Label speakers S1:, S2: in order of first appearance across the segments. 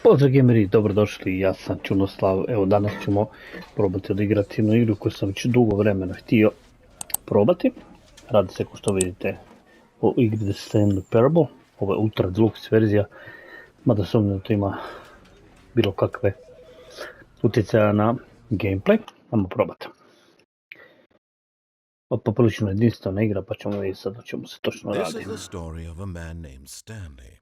S1: Pozdrav gameri, dobrodošli, ja sam Čunoslav. Evo danas ćemo probati odigrati jednu igru koju sam već dugo vremena htio probati. Radi se, kao što vidite, o igri The Stanley Parable. Ovo je ultra deluxe verzija, mada sumnjam da to ima bilo kakve utjecaja na gameplay. Ajmo probati. Poprilično jedinstvena igra, pa ćemo vidjeti sad o čemu se točno radi.
S2: This is the story of a man named Stanley.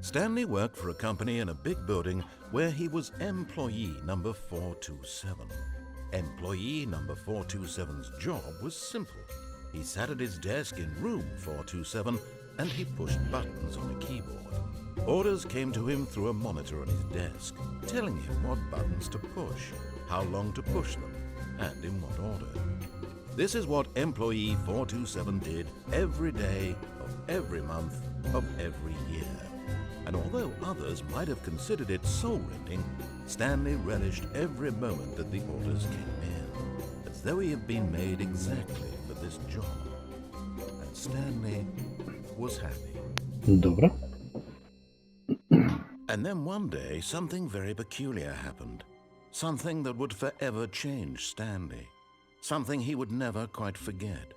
S2: Stanley worked for a company in a big building where he was employee number 427. Employee number 427's job was simple. He sat at his desk in room 427 and he pushed buttons on a keyboard. Orders came to him through a monitor on his desk, telling him what buttons to push, how long to push them, and in what order. This is what employee 427 did every day of every month of every year. And although others might have considered it soul-rending, Stanley relished every moment that the orders came in, as though he had been made exactly for this job. And Stanley was happy.
S1: Dobro.
S2: And then one day, something very peculiar happened. Something that would forever change Stanley. Something he would never quite forget.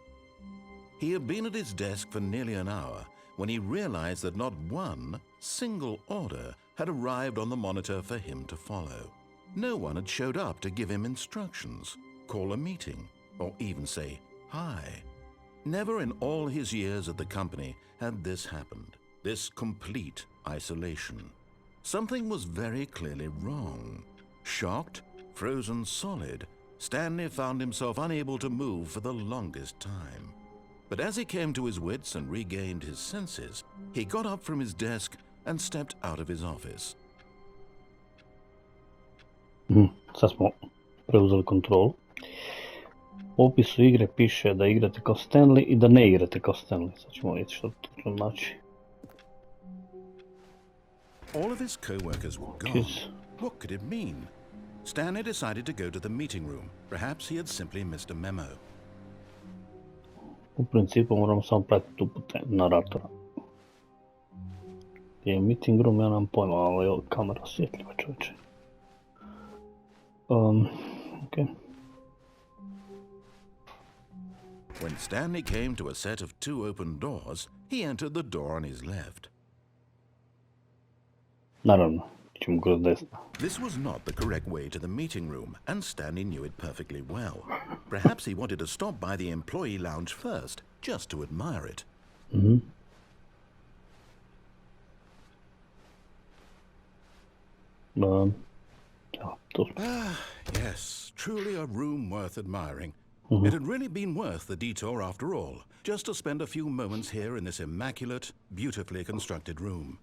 S2: He had been at his desk for nearly an hour when he realized that not one single order had arrived on the monitor for him to follow. No one had showed up to give him instructions, call a meeting, or even say hi. Never in all his years at the company had this happened, this complete isolation. Something was very clearly wrong. Shocked, frozen solid, Stanley found himself unable to move for the longest time. But as he came to his wits and regained his senses, he got up from his desk and stepped out of his office.
S1: Sad smo preuzeli kontrolu. U opisu igre piše da igrate kao Stanley i da ne igrate kao Stanley. Sad ćemo vidjeti što to znači.
S2: All of his co-workers were gone. What could it mean? Stanley decided to go to the meeting room. Perhaps he had simply missed a memo.
S1: U principu moramo samo pratiti upute naratora. Je meeting room, ja nemam pojma, ali je kamera osjetljiva, čovječe. Okay.
S2: When Stanley came to a set of two open doors, he entered the door on his left.
S1: Naravno, ćemo kroz desno.
S2: This was not the correct way to the meeting room, and Stanley knew it perfectly well. Perhaps he wanted to stop by the employee lounge first, just to admire it. Yes, truly a room worth admiring. It had really been worth the detour after all, just to spend a few moments here in this immaculate, beautifully constructed room.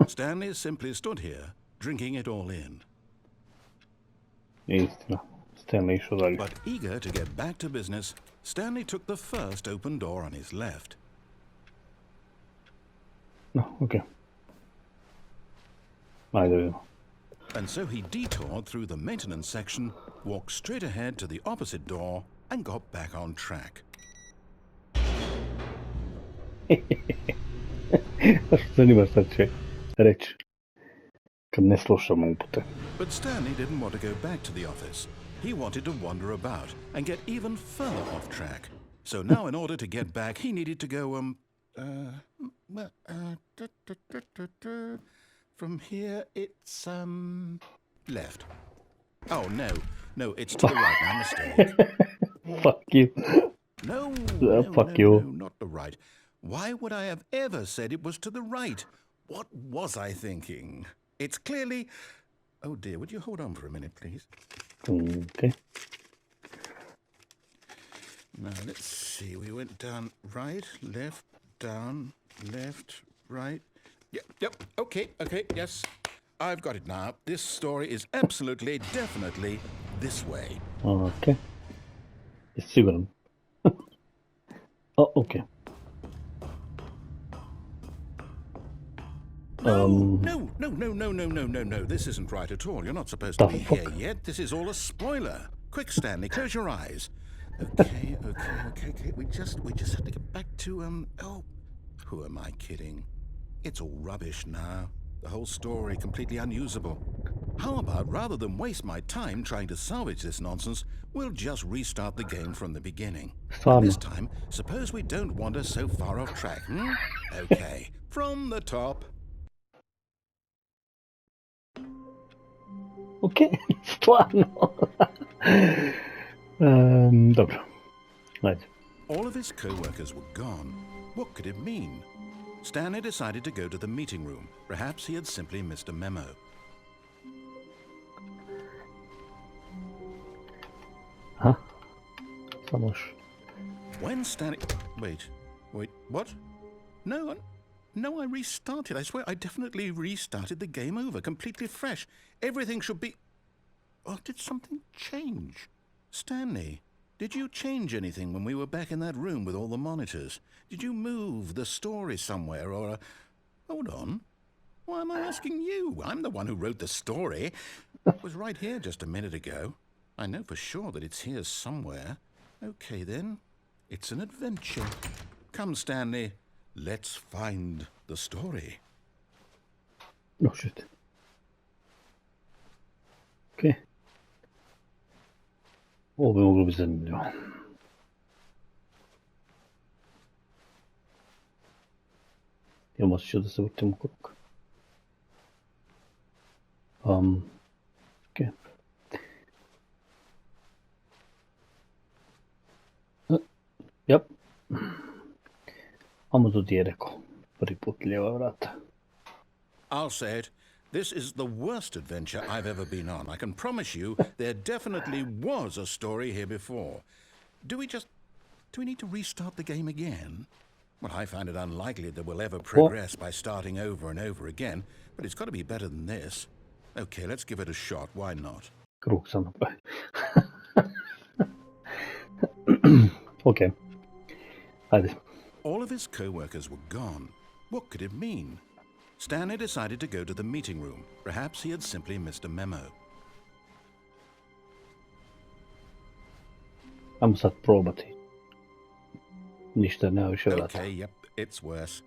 S2: Stanley simply stood here, drinking it all in.
S1: Istina, Stanley išao dalje.
S2: But eager to get back to business, Stanley took the first open door on his left.
S1: No, okay. Ajde vidimo.
S2: And so he detoured through the maintenance section, walked straight ahead to the opposite door, and got back on track.
S1: Zanima šta će reći kad ne slušamo upute.
S2: But Stanley didn't want to go back to the office. He wanted to wander about and get even further off track. So now in order to get back, he needed to go, from here it's, left. Oh, no, it's to the right, my mistake.
S1: Fuck you.
S2: No,
S1: Fuck you.
S2: no, not the right. Why would I have ever said it was to the right? What was I thinking? It's clearly... Oh dear, would you hold on for a minute, please?
S1: Okay.
S2: Now, let's see. We went down right, left, down, left, right. Yep, okay, yes. I've got it now. This story is absolutely, definitely this way.
S1: Okay. Siguran. Oh, okay.
S2: No. This isn't right at all. You're not supposed to be here yet. This is all a spoiler. Quick, Stanley, close your eyes. Okay. We just have to get back to, oh, who am I kidding? It's all rubbish now. The whole story completely unusable. How about, rather than waste my time trying to salvage this nonsense, we'll just restart the game from the beginning. And this
S1: Stvarno.
S2: time, suppose we don't wander so far off track, hmm? Okay, from the top.
S1: Ok, stvarno. Dobro, ajde.
S2: All of his co-workers were gone. What could it mean? Stanley decided to go to the meeting room. Perhaps he had simply missed a memo.
S1: Aha. Samo još.
S2: When Stanley... Wait, what? No, I restarted. I swear I definitely restarted the game over, completely fresh. Everything should be... Oh, did something change? Stanley, did you change anything when we were back in that room with all the monitors? Did you move the story somewhere or... Hold on. Why am I asking you? I'm the one who wrote the story. It was right here just a minute ago. I know for sure that it's here somewhere. Okay, then. It's an adventure. Come, Stanley. Let's find the story.
S1: Oh, shit. Ok. Ovo bi moglo biti zanimljivo. Imam osjećaj da se vrtim u krug. Ok. Yep. Amo to ti je rekao. Prvi put lijeva vrata.
S2: I'll say it. This is the worst adventure I've ever been on. I can promise you there definitely was a story here before. Do we need to restart the game again? Well, I find it unlikely that we'll ever progress by starting over and over again, but it's got to be better than this. Okay, let's give it a shot. Why not?
S1: Krug sam napravi. Ok. Ajde.
S2: All of his co-workers were gone. What could it mean? Stanley decided to go to the meeting room. Perhaps he had simply missed a memo.
S1: Ajmo sad probati. Ništa nema više vrata.
S2: Okay, yep, it's worse.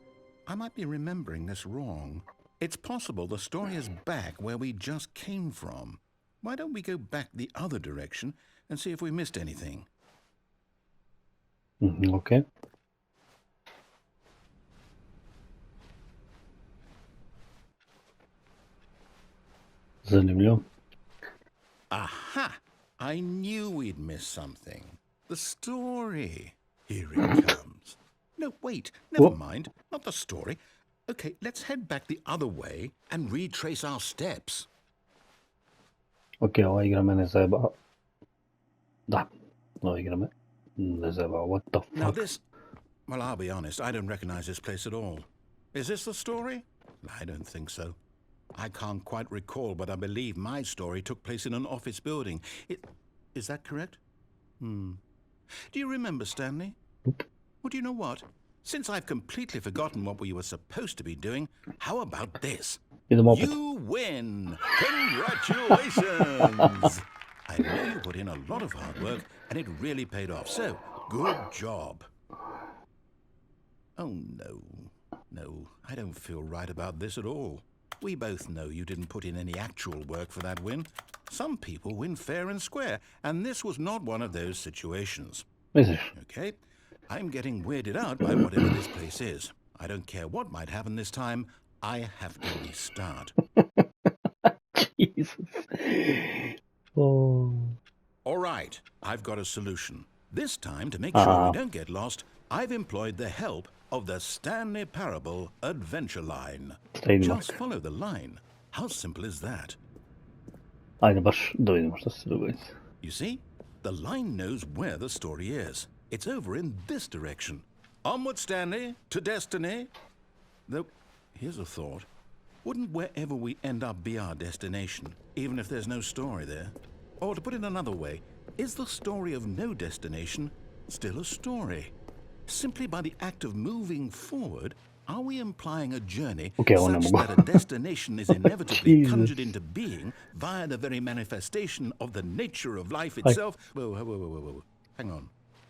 S2: I might be remembering this wrong. It's possible the story is back where we just came from. Why don't we go back the other direction and see if we missed anything?
S1: Ok. Zanimljivo.
S2: Aha! I knew we'd miss something. The story. Here it comes. No, wait, never mind. Not the story. Okay, let's head back the other way and retrace our steps.
S1: Ok, ova igra me ne zajeba. Da, ova igra me ne zajeba. What the fuck?
S2: Now this... Well, I'll be honest, I don't recognize this place at all. Is this the story? I don't think so. I can't quite recall, but I believe my story took place in an office building. Is that correct? Do you remember, Stanley?
S1: Nope.
S2: Well, do you know what? Since I've completely forgotten what we were supposed to be doing, how about this? You win! Congratulations! I know you put in a lot of hard work, and it really paid off, so good job. Oh, no. No, I don't feel right about this at all. We both know you didn't put in any actual work for that win. Some people win fair and square, and this was not one of those situations. Okay, I'm getting weirded out by whatever this place is. I don't care what might happen this time. I have to restart.
S1: Jesus. Oh.
S2: All right, I've got a solution. This time, to make sure we don't get lost, I've employed the help of the Stanley Parable adventure line. Just follow the line. How simple is that?
S1: Ajde, baš da vidimo šta se dogodi.
S2: You see, the line knows where the story is. It's over in this direction. Onward, Stanley, to destiny. Though, here's a thought. Wouldn't wherever we end up be our destination, even if there's no story there? Or to put it another way, is the story of no destination still a story? Simply by the act of moving forward, are we implying a journey such that a destination is inevitably conjured into being via the very manifestation of the nature of life itself? Whoa. Hang on.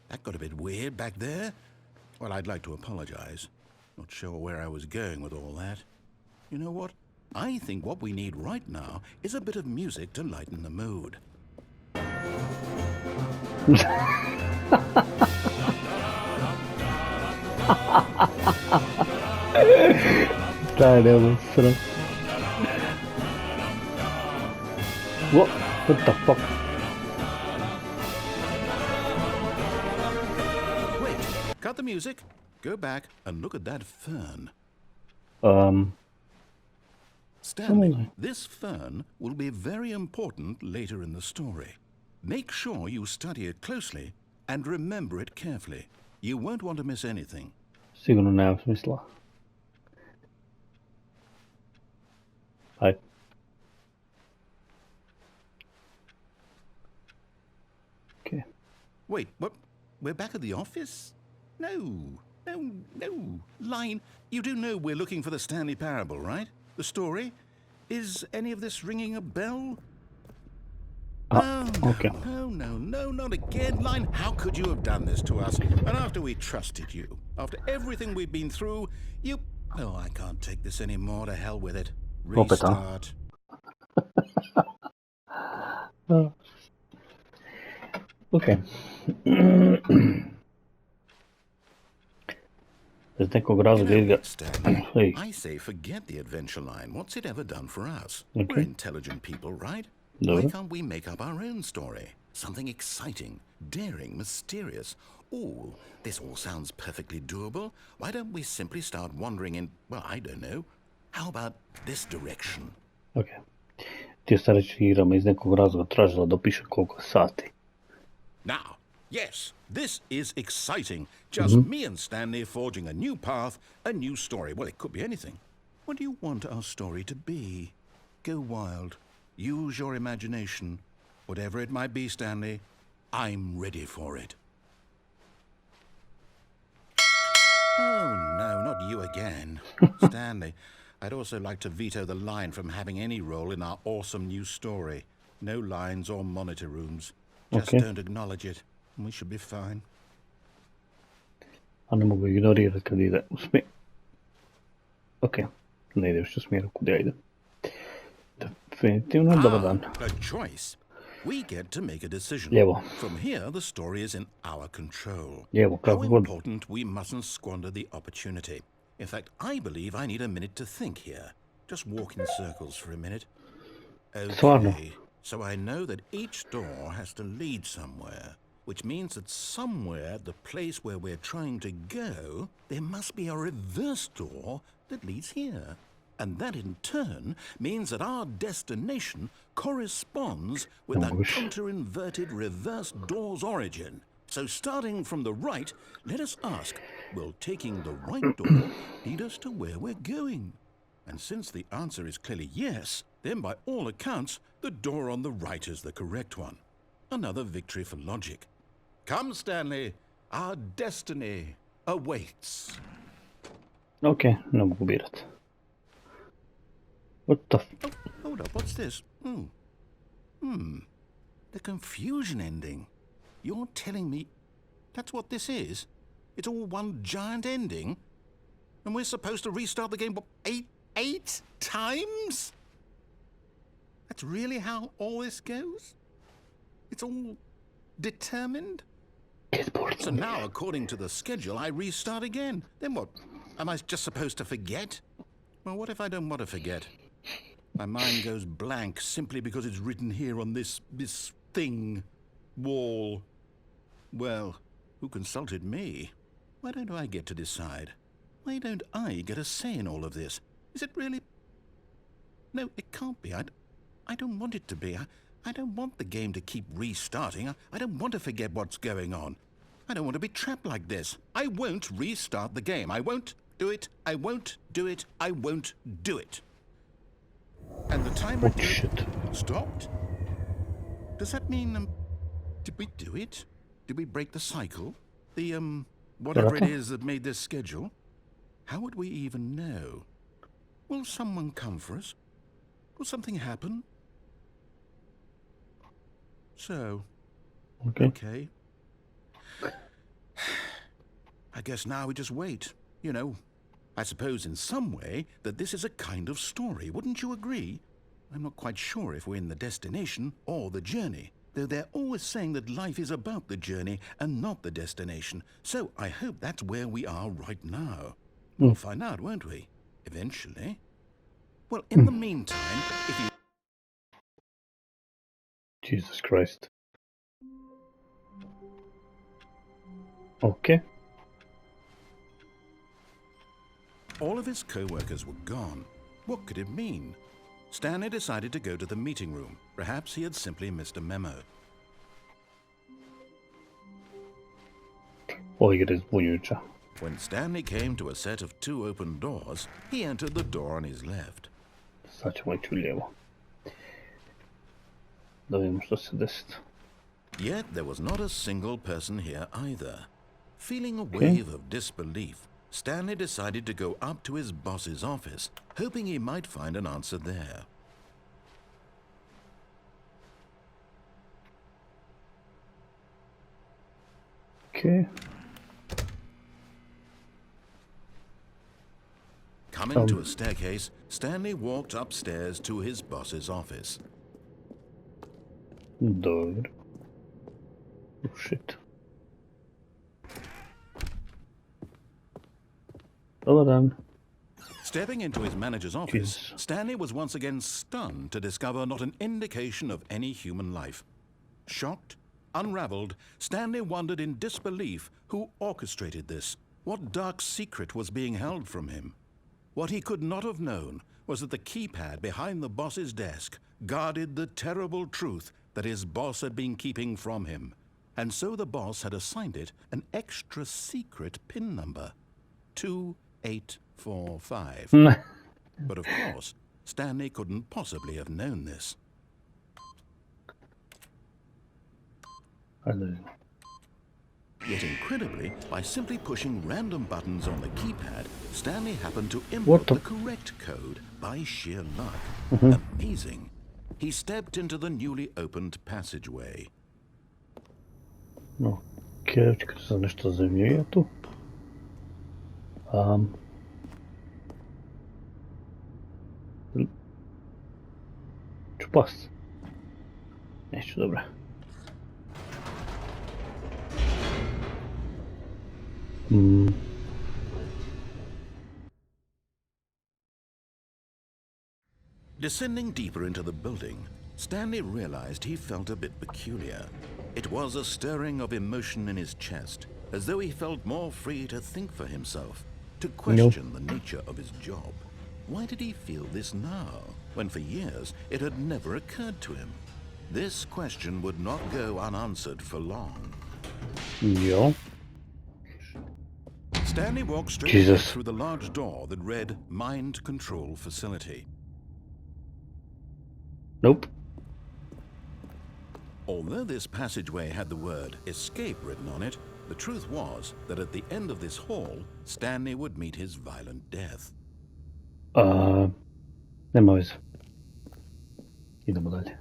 S2: That got a bit weird back there. Well, I'd like to apologize. Not sure where I was going with all that. You know what? I think what we need right now is a bit of music to lighten the mood.
S1: Daj, nema sram. What the fuck?
S2: Wait, cut the music, go back and look at that fern. Stanley, this fern will be very important later in the story. Make sure you study it closely and remember it carefully. You won't want to miss anything.
S1: Sigurno nema smisla. Aj. Okay.
S2: Wait, what? We're back at the office? No. Line, you do know we're looking for the Stanley Parable, right? The story? Is any of this ringing a bell?
S1: Okay.
S2: No, not again, Line. How could you have done this to us? And after we trusted you, after everything we've been through, you... Oh, I can't take this anymore. To hell with it. Restart.
S1: Okay. Bez nekog razloga igra... Hey.
S2: I say forget the adventure line. What's it ever done for us?
S1: Okay.
S2: We're intelligent people, right?
S1: Dobro.
S2: Why can't we make up our own story? Something exciting, daring, mysterious. Ooh, this all sounds perfectly doable. Why don't we simply start wandering in, well, I don't know. How about this direction?
S1: Okay. Ti sad reći igrama iz nekog razloga tražila da piše koliko sati.
S2: Now, yes, this is exciting. Just me and Stanley forging a new path, a new story. Well, it could be anything. What do you want our story to be? Go wild. Use your imagination. Whatever it might be, Stanley, I'm ready for it. Oh, no, not you again. Stanley, I'd also like to veto the line from having any role in our awesome new story. No lines or monitor rooms. Just don't acknowledge it, and we should be fine.
S1: A ne mogu ignorirati kad ide u smjer. Ok, ne ide u smjeru kuda ide. Definitivno, dobar dan.
S2: A choice. We get to make a decision.
S1: Lijevo.
S2: From here, the story is in our control.
S1: Lijevo,
S2: How
S1: kako god.
S2: important we mustn't squander the opportunity. In fact, I believe I need a minute to think here. Just walk in circles for a minute.
S1: Stvarno.
S2: Okay, so I know that each door has to lead somewhere, which means that somewhere, the place where we're trying to go, there must be a reverse door that leads here. And that in turn means that our destination corresponds with that counter-inverted reverse door's origin. So starting from the right, let us ask, will taking the right door lead us to where we're going? And since the answer is clearly yes, then by all accounts, the door on the right is the correct one. Another victory for logic. Come, Stanley, our destiny awaits.
S1: Ok, ne mogu birat. What the f...
S2: Oh, hold up, what's this? The confusion ending. You're telling me that's what this is? It's all one giant ending? And we're supposed to restart the game, what, eight times? That's really how all this goes? It's all determined? So now, according to the schedule, I restart again. Then what? Am I just supposed to forget? Well, what if I don't want to forget? My mind goes blank simply because it's written here on this thing, wall. Well, who consulted me? Why don't I get to decide? Why don't I get a say in all of this? Is it really... No, it can't be. I don't want it to be. I don't want the game to keep restarting. I don't want to forget what's going on. I don't want to be trapped like this. I won't restart the game. I won't do it. I won't do it. I won't do it. And the timer stopped? Does that mean, did we do it? Did we break the cycle? The, whatever it is that made this schedule? How would we even know? Will someone come for us? Will something happen? So, okay. I guess now we just wait, you know, I suppose in some way that this is a kind of story, wouldn't you agree? I'm not quite sure if we're in the destination or the journey, though they're always saying that life is about the journey and not the destination, so I hope that's where we are right now. We'll find out, won't we? Eventually. Well, in the meantime, if you...
S1: Jesus Christ. Okay.
S2: All of his co-workers were gone. What could it mean? Stanley decided to go to the meeting room. Perhaps he had simply missed a memo.
S1: Igra je zbunjujuća.
S2: When Stanley came to a set of 2 open doors, he entered the door on his left.
S1: Sad ćemo ići u lijevo. Da vidimo što se desiti.
S2: Yet there was not a single person here either. Feeling a wave of disbelief, Stanley decided to go up to his boss's office, hoping he might find an answer there.
S1: Okay.
S2: Coming to a staircase, Stanley walked upstairs to his boss's office.
S1: Dobro. Oh shit. Dobar dan.
S2: Stepping into his manager's office, Stanley was once again stunned to discover not an indication of any human life. Shocked, unraveled, Stanley wondered in disbelief who orchestrated this. What dark secret was being held from him? What he could not have known was that the keypad behind the boss's desk guarded the terrible truth that his boss had been keeping from him. And so the boss had assigned it an extra secret PIN number. 2845. But of course, Stanley couldn't possibly have known this. Yet incredibly, by simply pushing random buttons on the keypad, Stanley happened to input the correct code by sheer luck. Amazing. He stepped into the newly opened passageway.
S1: Okej, čekaj se nešto zanimljivije tu. Ću past. Neću, dobro.
S2: Descending deeper into the building, Stanley realized he felt a bit peculiar. It was a stirring of emotion in his chest, as though he felt more free to think for himself, to question the nature of his job. Why did he feel this now, when for years it had never occurred to him? This question would not go unanswered for long.
S1: Jo.
S2: Stanley walked straight through the large door that read Mind Control Facility.
S1: Nope.
S2: Although this passageway had the word escape written on it, the truth was that at the end of this hall, Stanley would meet his violent death.
S1: Nema veze. Idemo dalje.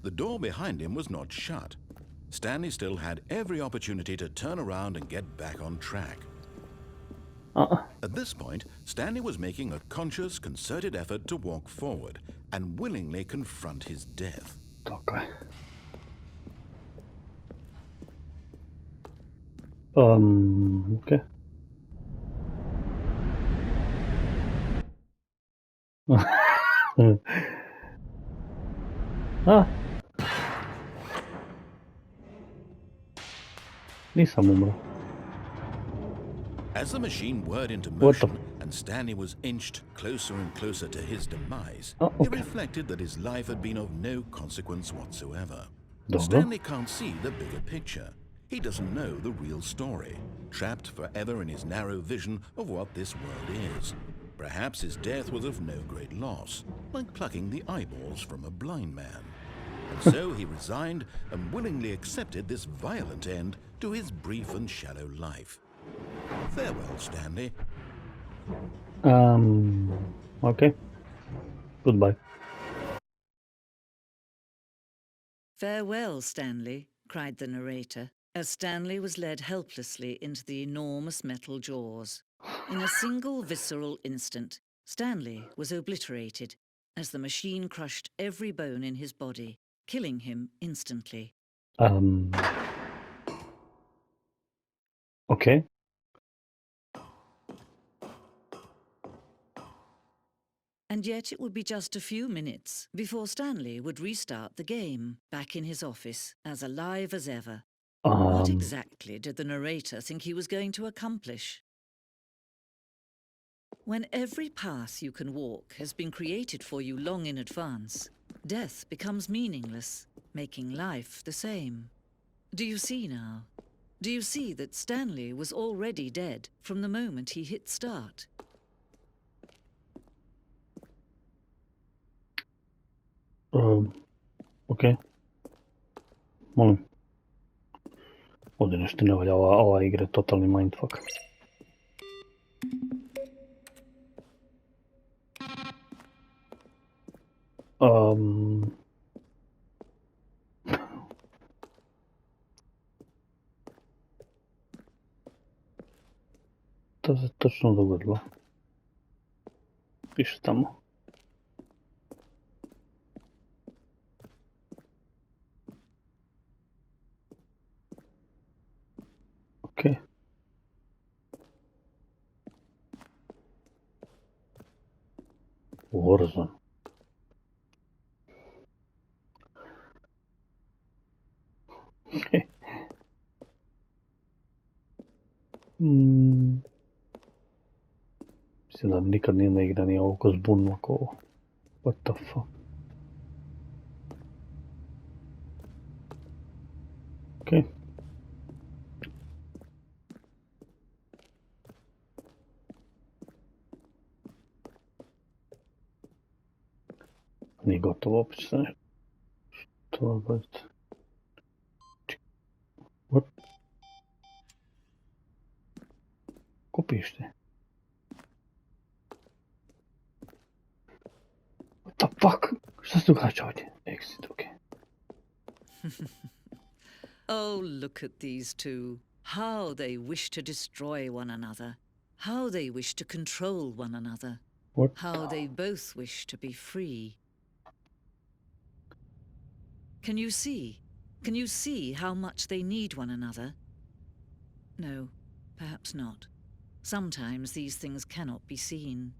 S2: The door behind him was not shut. Stanley still had every opportunity to turn around and get back on track. At this point, Stanley was making a conscious, concerted effort to walk forward and willingly confront his death.
S1: Tako je. Okay. Nisam umro.
S2: As the machine whirred into motion and Stanley was inched closer and closer to his demise, he reflected that his life had been of no consequence whatsoever. Stanley can't see the bigger picture. He doesn't know the real story, trapped forever in his narrow vision of what this world is. Perhaps his death was of no great loss, like plucking the eyeballs from a blind man. And so he resigned and willingly accepted this violent end to his brief and shallow life. Farewell, Stanley.
S1: Okay. Goodbye.
S3: Farewell, Stanley, cried the narrator. as Stanley was led helplessly into the enormous metal jaws. In a single visceral instant, Stanley was obliterated as the machine crushed every bone in his body, killing him instantly.
S1: Okay.
S3: And yet it would be just a few minutes before Stanley would restart the game, back in his office, as alive as ever. What exactly did the narrator think he was going to accomplish? When every path you can walk has been created for you long in advance, death becomes meaningless, making life the same. Do you see now? Do you see that Stanley was already dead from the moment he hit start?
S1: Ok. Molim. Ovdje nešto ne valja, ova igra je totalni mindfuck. To se točno dogodilo. Piše tamo. Ok. Warzone. Mislim da nikad nijedna igra nije ovako zbunila kao ovo. What the fuck? Ok. Nije gotovo opet šta ne. Što budete? What? Ko pište? What the fuck? Šta se događa ovdje? Exit, ok.
S3: Oh, look at these two. How they wish to destroy one another. How they wish to control one another.
S1: What?
S3: How they both wish to be free. Can you see? Can you see how much they need one another? No, perhaps not. Sometimes these things cannot be seen.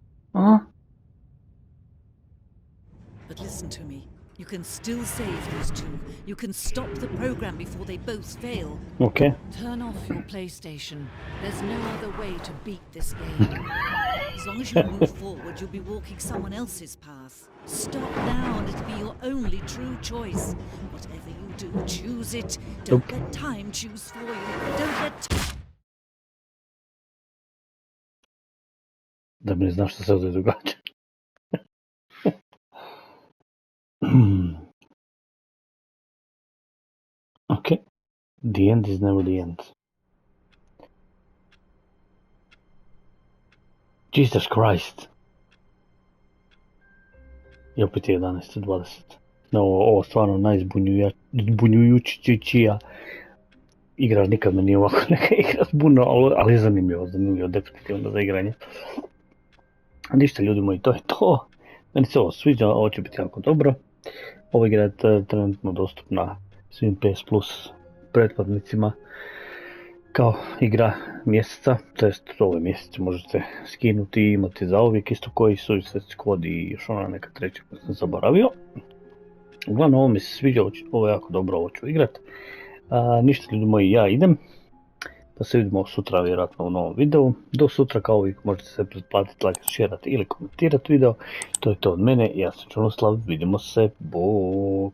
S3: But listen to me. You can still save these two. You can stop the program before they both fail.
S1: Okay.
S3: Turn off your PlayStation. There's no other way to beat this game. As long as you move forward, you'll be walking someone else's path. Stop now and it'll be your only true choice. Whatever you do, choose it. Don't let time choose for you. Don't let...
S1: Da mi ne znaš što se ovdje događa. Okay. The end is never the end. Jesus Christ. I opet je 11:20. No, ovo stvarno najzbunjujuća igra, nikad me nije ovako neka igra zbunila, ali je zanimljivo, definitivno za igranje. Ništa ljudi moji, to je to. Meni se ovo sviđa, ovo će biti jako dobro. Ova igra je trenutno dostupna svim PS Plus pretplatnicima kao igra mjeseca, to jest ove mjesece možete skinuti i imati za uvijek, isto koji Suicide Squad i još ona neka treća koju sam zaboravio. Uglavnom ovo mi se sviđa, ovo je jako dobro, ovo ću igrat. Ništa ljudi moji, ja idem, pa se vidimo sutra vjerojatno u novom videu. Do sutra kao uvijek možete se pretplatiti, like, shareati ili komentirati video. To je to od mene, ja sam Čunoslav, vidimo se, bok.